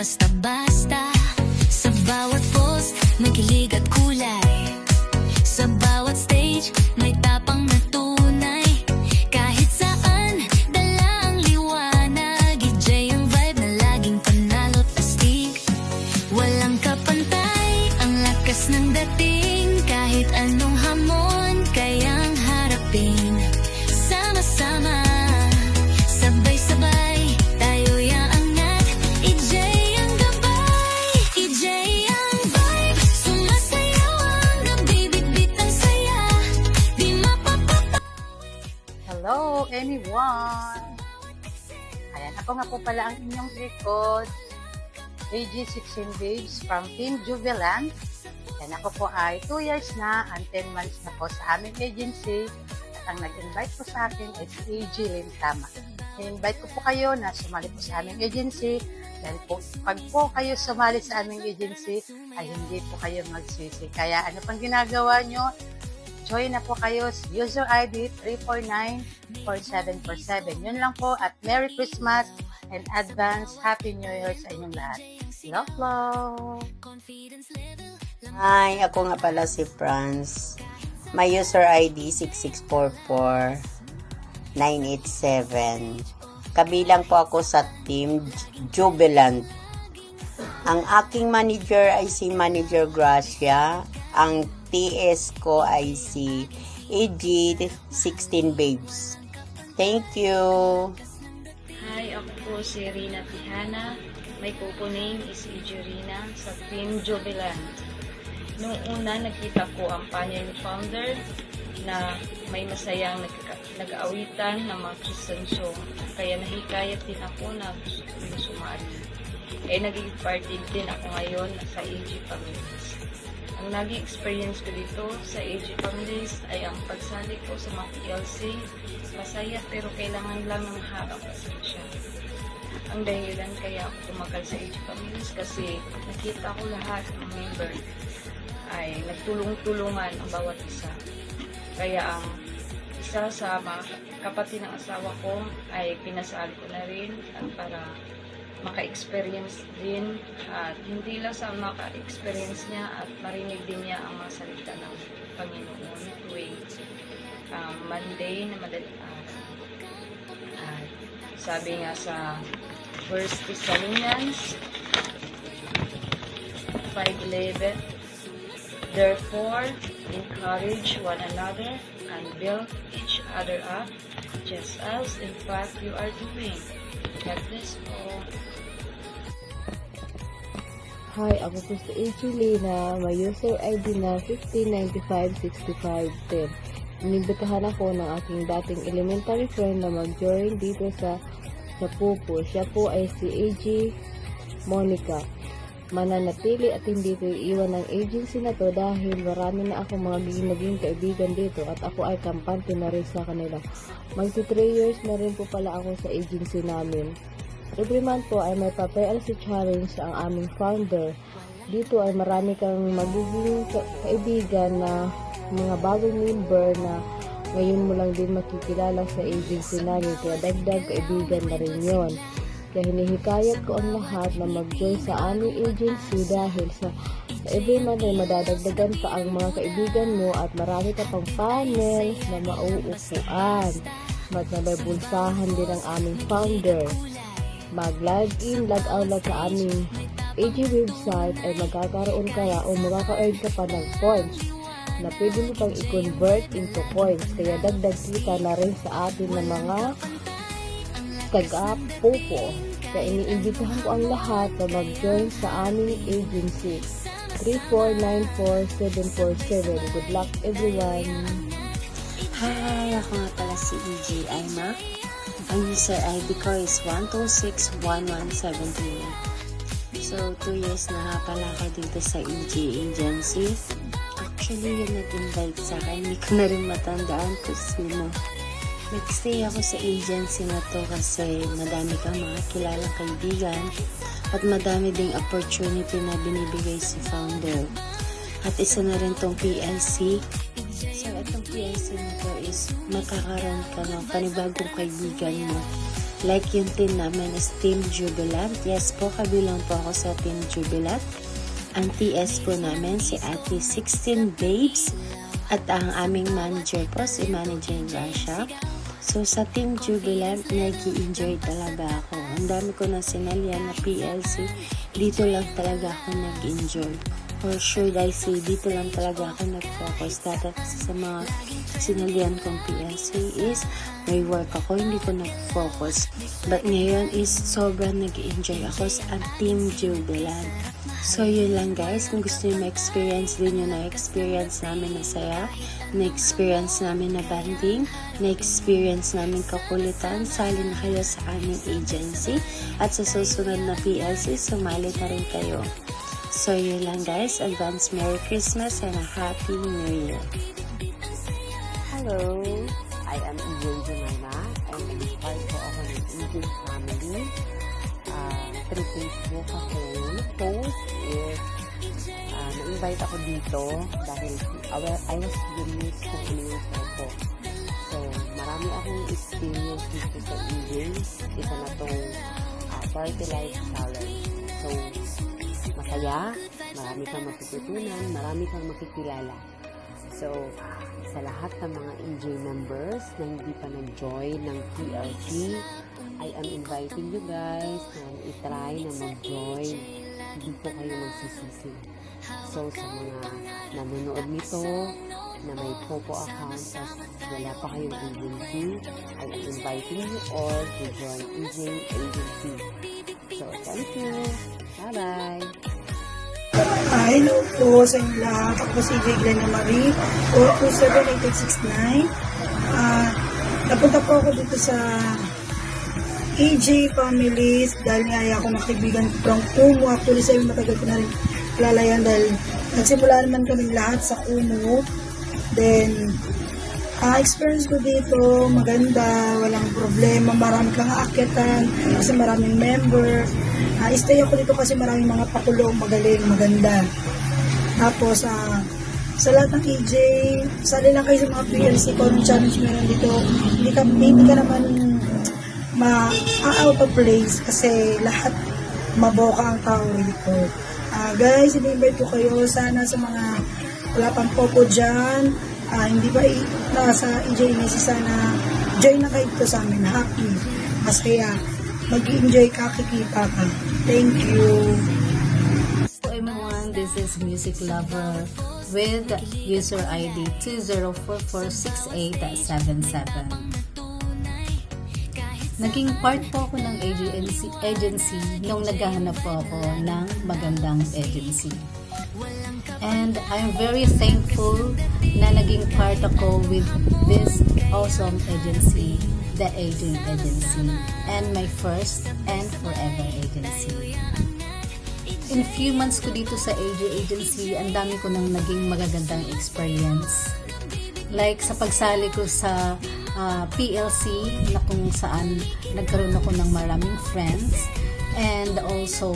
basta-basta. Sa bawat post, may kilig at kulay. Sa bawat stage, may tapang na tunay. Kahit saan, dala ang liwanag. EJ ang vibe na laging panalo't astig. Walang kapantay, ang lakas ng dating. Kahit anong hamon, kayang harapin. Sama-sama, sabay-sabay, tayo'y aangat. EJ ang gabay, EJ ang vibe. Sumasayaw ang gabi, bit-bit ang saya. Di mapapapa. Hello anyone! Ayan, ako nga po pala ang inyong likod, AG16 Babes from Team Jubilant. Ayan, ako po ay 2 years na and 10 months na po sa aming agency. At ang nag-invite po sa akin is AG Lintama. I-invite ko po kayo na sumali po sa aming agency. Dahil po, pag po kayo sumali sa aming agency, ay hindi po kayo magsisi. Kaya ano pang ginagawa nyo? Join na po kayo sa user ID 3494747. Yun lang po at Merry Christmas and advance Happy New Year sa inyong lahat. Love, love! Hi, ako nga pala si Franz. My user ID 6644987. Kabilang po ako sa Team Jubilant. Ang aking manager ay si Manager Gracia. Ang TS ko ay si AG16 Babes. Thank you! Hi, ako po si Rina Tihana. My coco name is Rina sa Team Jubilant. Noong una, nakita ko ang panel ni founder na may masayang nag-aawitan ng mga Christian song. Kaya nahikayat din ako na gusto ko yung sumali. Kaya naging party din ako ngayon sa AG Families. Ang naging experience ko dito sa AG Families ay ang pagsali ko sa mga PLC. Masaya pero kailangan lang ng mahabang pasensya. Ang dahilan kaya ako tumagal sa AG Families kasi nakita ko lahat ng member ay nagtulong-tulungan ang bawat isa. Kaya ang isa sa mga kapatid ng asawa ko ay pinasali ko na rin at para maka-experience din at hindi lang sa maka-experience niya at marinig din niya ang mga salita ng Panginoon tuwing Monday na madaling araw. At sabi nga sa 1 Thessalonians 5:11, therefore, encourage one another and build each other up, just as in fact you are doing. God bless all. Hi, ako po si AG Lina. May user ID na 15956510. Inibitahan ako ng aking dating elementary friend na mag-join dito sa Pupo. Siya po ay si AG Monica. Mananatili at hindi ko iiwan ng agency na to dahil marami na ako mga naging kaibigan dito at ako ay kampante na rin sa kanila. Magsi 3 years na rin po pala ako sa agency namin. Every month po ay may pa-PLC challenge ang aming founder. Dito ay marami kang magiging kaibigan na mga bagong member na ngayon mo lang din makikilala sa agency namin kaya dagdag kaibigan na rin yon. Kaya hinihikayat ko ang lahat na mag-join sa aming agency dahil sa every month ay madadagdagan pa ang mga kaibigan mo at marami ka pang panels na mauupuan. Magnabay-bulsahan din ang aming founder. Mag-log in, log out lang sa aming AG website ay magkakaroon ka o makaka-earn ka pa ng points na pwede mo pang i-convert into coins. Kaya dagdag kita na rin sa atin ng mga taga-Pupo. Kaya iniimbitahan ko ang lahat na mag-join sa aming agency. 3494747. Good luck everyone! Hi, ako nga pala si EJ Aima. Ang user ID ko is 1261173. So, 2 years na nga pala ako dito sa EJ Agency. Actually, yung nag-invite sa akin, hindi ko na rin matandaan kung sino. Nag-stay ako sa agency na to kasi madami kang mga kilalang kaibigan at madami ding opportunity na binibigay sa founder. At isa na rin tong PLC. So, itong PLC na to is makakaroon ka ng panibagong kaibigan mo Like yung team namin is Team Jubilant. Yes po, kabilang po ako sa Team Jubilant. Ang TS po namin si Ate 16 Babes. At ang aming manager po si Manager Gracia. So sa Team Jubilant, nag-i-enjoy talaga ako. Ang dami ko na sinalian na PLC. Dito lang talaga ako nag-enjoy. Or should I say, dito lang talaga ako nag-focus. Dati sa mga sinalian kong PLC is may work ako, hindi ko nag-focus. But ngayon is sobrang nag-enjoy ako sa Team Jubilant. So yun lang guys, kung gusto nyo ma-experience din yung na-experience namin na saya, na-experience namin na banding, na-experience namin kakulitan, sali na kayo sa aming agency at sa susunod na PLC, sumali na rin kayo. So yun lang guys, advance Merry Christmas and a Happy New Year. Hello, I am EJ Jemima. I'm inspired po ako ng EJ family. Through Facebook ako post is na-invite ako dito dahil I was curious kung ano yung photo. So, marami akong experience dito sa EJ. Isa na itong Party Life Challenge. So, masaya, marami kang matututunan, marami kang makikilala. So, sa lahat ng mga EJ members na hindi pa nag-join ng PLC, I am inviting you guys na itry na mag-join. Hindi po kayo magsisisi. So, sa mga nanonood nito, na may Popo account, at wala pa kayong agency, I am inviting you all to join EJ Agency. So, thank you. Bye-bye. Hello po sa inyo lahat. Ako si EJ Glenna Marie, 427-8869. Napunta po ako dito sa EJ Families dahil niyaya ako ng kaibigan from Kumu. Actually, sa matagal ko na rin lalayan dahil nagsimula naman kami lahat sa Kumu. Then, experience ko dito, maganda, walang problema, marami kang aakyatan kasi maraming member. Stay ako dito kasi maraming mga pakulong, magaling, maganda. Tapos, sa lahat ng EJ, sali lang kayo sa mga PLC ko, ng challenge meron dito. Hindi ka naman out of place kasi lahat maboka ang tao dito. Guys, ini-invite ko kayo sana sa mga wala pang Popo dyan, hindi ba nasa EJ Inesi, sana join na kayo dito sa amin. Happy, masaya, mag-enjoy ka, kikita ka. Thank you. Hello everyone, this is Music Lover with user ID 204468777. Naging part po ako ng agency nung naghahanap po ako ng magandang agency. And I'm very thankful na naging part ako with this awesome agency, the AJ Agency, and my first and forever agency. In few months ko dito sa AJ Agency, ang dami ko nang naging magagandang experience. Like sa pagsali ko sa PLC na kung saan nagkaroon ako ng maraming friends, and also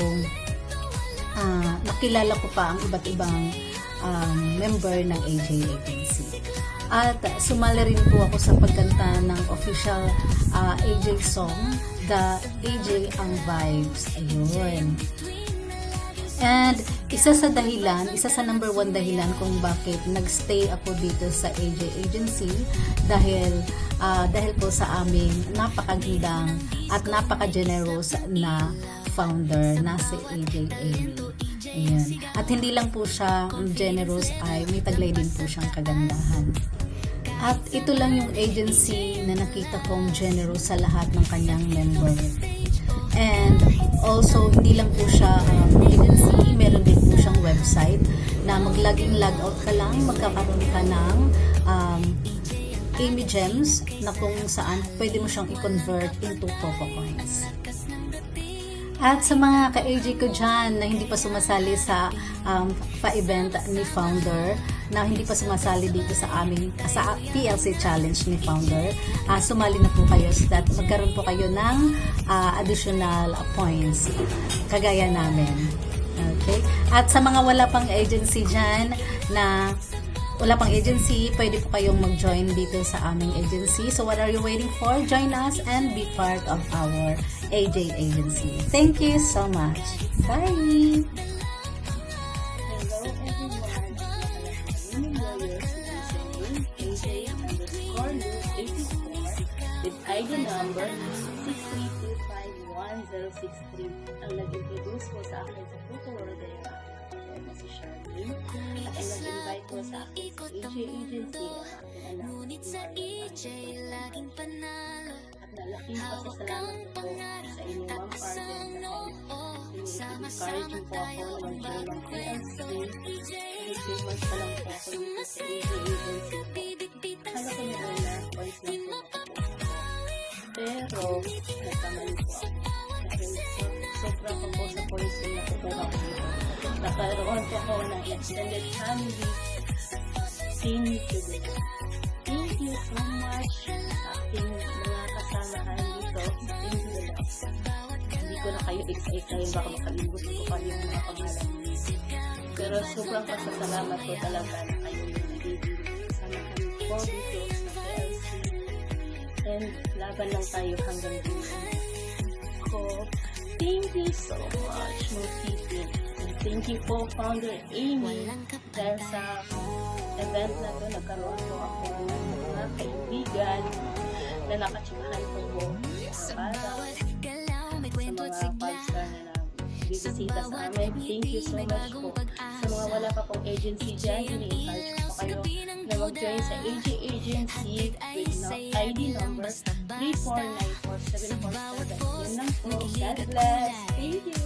nakilala ko pa ang iba't ibang member ng AJ Agency. At sumali rin po ako sa pagkanta ng official AJ song, The AJ Ang Vibes. Ayun. And isa sa number one dahilan kung bakit nagstay ako dito sa AJ Agency dahil po sa aming napakagandang at napaka-generous na founder na si AJ Amy. Ayan. At hindi lang po siya generous, ay may taglay din po siyang kagandahan. At ito lang yung agency na nakita kong generous sa lahat ng kanyang member. And also, hindi lang po siya agency, meron din po siyang website na maglaging log out ka lang, magkakaroon ka ng Amy Gems na kung saan pwede mo siyang i-convert into Popo Coins. At sa mga ka-AJ ko dyan na hindi pa sumasali sa pa-event ni Founder, na hindi pa sumasali dito sa aming sa PLC Challenge ni Founder, sumali na po kayo so that magkaroon po kayo ng additional points kagaya namin. Okay? At sa mga wala pang agency dyan na wala pang agency, pwede po kayong mag-join dito sa aming agency. So what are you waiting for? Join us and be part of our AJ agency. Thank you so much. Bye! Hello everyone, AJ_Luz84 with ID number 632511063. Ang nag-introduce po sa akin sa Puto World ay na si Charlene. At ang nag-invite po sa akin sa AJ Agency ang aking anak si Marlon. At nalaking pasasalamat po sa inyong Ma'am Arden dahil encouraging po ako na mag-join ng PLC. 3 months pa lang po ako dito sa AJ Agency. Kala ko na una, once lang po ako. Pero, nagkamali po ako. Dahil sobra po po sa policy na kukuha ko dito. Nakaroon po ako ng extended family. Thank you. Thank you so much sa aking mga kasamahan dito. Thank you. Hindi ko na kayo excited baka makalimutan ko pa yung mga pangalan. Pero sobrang pasasalamat ko talaga na kayo yung nagiging kasama kami po dito sa PLC. And laban lang tayo hanggang dito. Thank you so much, Mositi. And thank you po, Founder Amy. Dahil sa event na to, nagkaroon po ako ng mga kaibigan na nakatsikahan ko po sa mga five-star na bibisita sa amin. Thank you so much po. Sa mga wala pa pong agency dyan, ini-encourage po kayo na mag-join sa AJ Agency with ID number 3494747. Yun lang po. God bless. Thank you.